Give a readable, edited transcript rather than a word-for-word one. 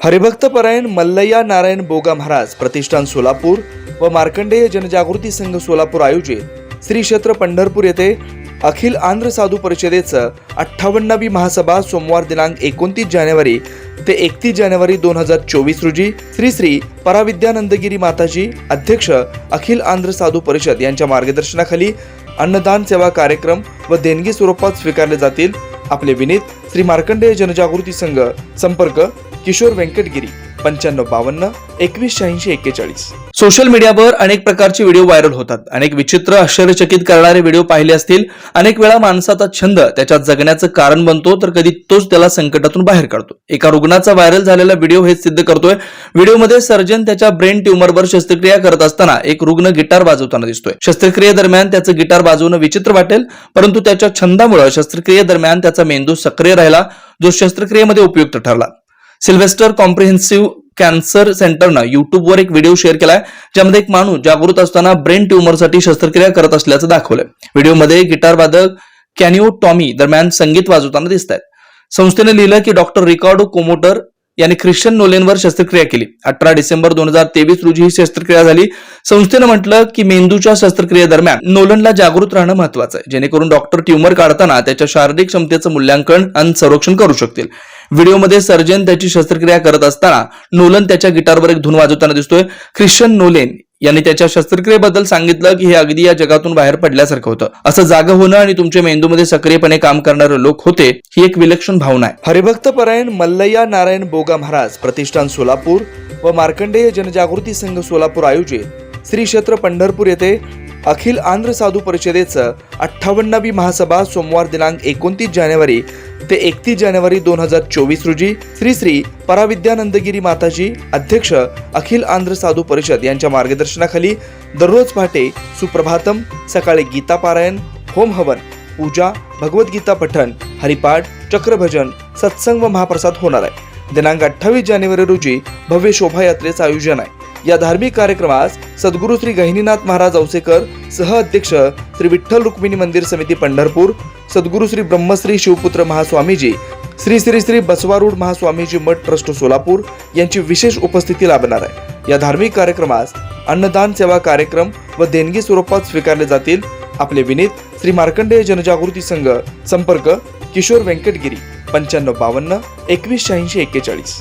हरिभक्तपरायण मल्लय्या नारायण बोगा महाराज प्रतिष्ठान सोलापूर व मार्कंडेय जनजागृती संघ सोलापूर आयोजित श्री क्षेत्र पंढरपूर येथे अखिल आंध्र साधू परिषदेचं 58वी महासभा सोमवार दिनांक 29 जानेवारी ते 31 जानेवारी 2024 रोजी श्री पराविद्यानंदगिरी माताजी अध्यक्ष अखिल आंध्र साधू परिषद यांच्या मार्गदर्शनाखाली अन्नदान सेवा कार्यक्रम व देणगी स्वरूपात स्वीकारले जातील। आपले विनीत श्री मार्कंडेय जनजागृती संघ संपर्क किशोर वेंकटगिरी 9552 2186 41। सोशल मीडियावर अनेक प्रकारचे व्हिडिओ व्हायरल होतात। अनेक विचित्र आश्चर्यचकित करणारे व्हिडिओ पाहिले असतील। अनेक वेळा माणसाचा छंद त्याच्यात जगण्याचं कारण बनतो तर कधी तोच त्याला संकटातून बाहेर काढतो। एका रुग्णाचा व्हायरल झालेला व्हिडिओ हेच सिद्ध करतोय। व्हिडिओमध्ये सर्जन त्याच्या ब्रेन ट्यूमरवर शस्त्रक्रिया करत असताना एक रुग्ण गिटार वाजवताना दिसतोय। शस्त्रक्रियेदरम्यान त्याचं गिटार वाजवणं विचित्र वाटेल, परंतु त्याच्या छंदामुळे शस्त्रक्रियेदरम्यान त्याचा मेंदू सक्रिय राहिला, जो शस्त्रक्रियेमध्ये उपयुक्त ठरला। सिल्व्हेस्टर कॉम्प्रिहेन्सिव्ह कॅन्सर सेंटरनं युट्यूबवर एक व्हिडिओ शेअर केलाय, ज्यामध्ये एक माणूस जागृत असताना ब्रेन ट्यूमरसाठी शस्त्रक्रिया करत असल्याचं दाखवलंय। व्हिडिओमध्ये गिटार वादक कॅनिओ टॉमी दरम्यान संगीत वाजवताना दिसत आहेत। संस्थेने लिहिलं की डॉक्टर रिकार्डो कोमोटर यांनी ख्रिश्चन नोलेनवर शस्त्रक्रिया केली। 18 डिसेंबर 2023 रोजी ही शस्त्रक्रिया झाली। संस्थेनं म्हटलं की मेंदूच्या शस्त्रक्रियेदरम्यान नोलनला जागृत राहणं महत्वाचं आहे, जेणेकरून डॉक्टर ट्यूमर काढताना त्याच्या शारीरिक क्षमतेचं मूल्यांकन आणि संरक्षण करू शकतील। व्हिडिओमध्ये सर्जन त्याची शस्त्रक्रिया करत असताना नोलन त्याच्या गिटारवर एक धून वाजवताना दिसतोय। ख्रिश्चन नोलेन यांनी त्याच्या शस्त्रक्रियेबद्दल सांगितलं की हे अगदी या जगातून बाहेर पडल्यासारखं होतं। असं जागं होणं आणि तुमच्या मेंदूमध्ये सक्रियपणे काम करणारे लोक होते ही एक विलक्षण भावना आहे। हरिभक्तपरायण मल्लय्या नारायण बोगा महाराज प्रतिष्ठान सोलापूर व मार्कंडेय जनजागृती संघ सोलापूर आयोजित श्री क्षेत्र पंढरपूर येथे अखिल आंध्र साधू परिषदेचं 58वी महासभा सोमवार दिनांक 29 जानेवारी ते 31 जानेवारी 2024 रोजी श्री पराविद्यानंदगिरी माताजी अध्यक्ष अखिल आंध्र साधू परिषद यांच्या मार्गदर्शनाखाली दररोज पहाटे सुप्रभातम, सकाळी गीता पारायण, होम हवन, पूजा, भगवद्गीता पठण, हरिपाठ, चक्रभजन, सत्संग व महाप्रसाद होणार आहे। दिनांक 28 जानेवारी रोजी भव्य शोभायात्रेचं आयोजन आहे। या धार्मिक कार्यक्रमास सद्गुरू श्री गहिनीनाथ महाराज औसेकर सह अध्यक्ष श्री विठ्ठल रुक्मिणी मंदिर समिती पंढरपूर, सद्गुरू श्री ब्रह्मश्री शिवपुत्र महास्वामीजी, श्री बसवारूढ महास्वामीजी मठ ट्रस्ट सोलापूर यांची विशेष उपस्थिती लाभणार आहे। या धार्मिक कार्यक्रमास अन्नदान सेवा कार्यक्रम व देणगी स्वरूपात स्वीकारले जातील। आपले विनीत श्री मार्कंडेय जनजागृती संघ संपर्क किशोर वेंकटगिरी 9552 2186 41।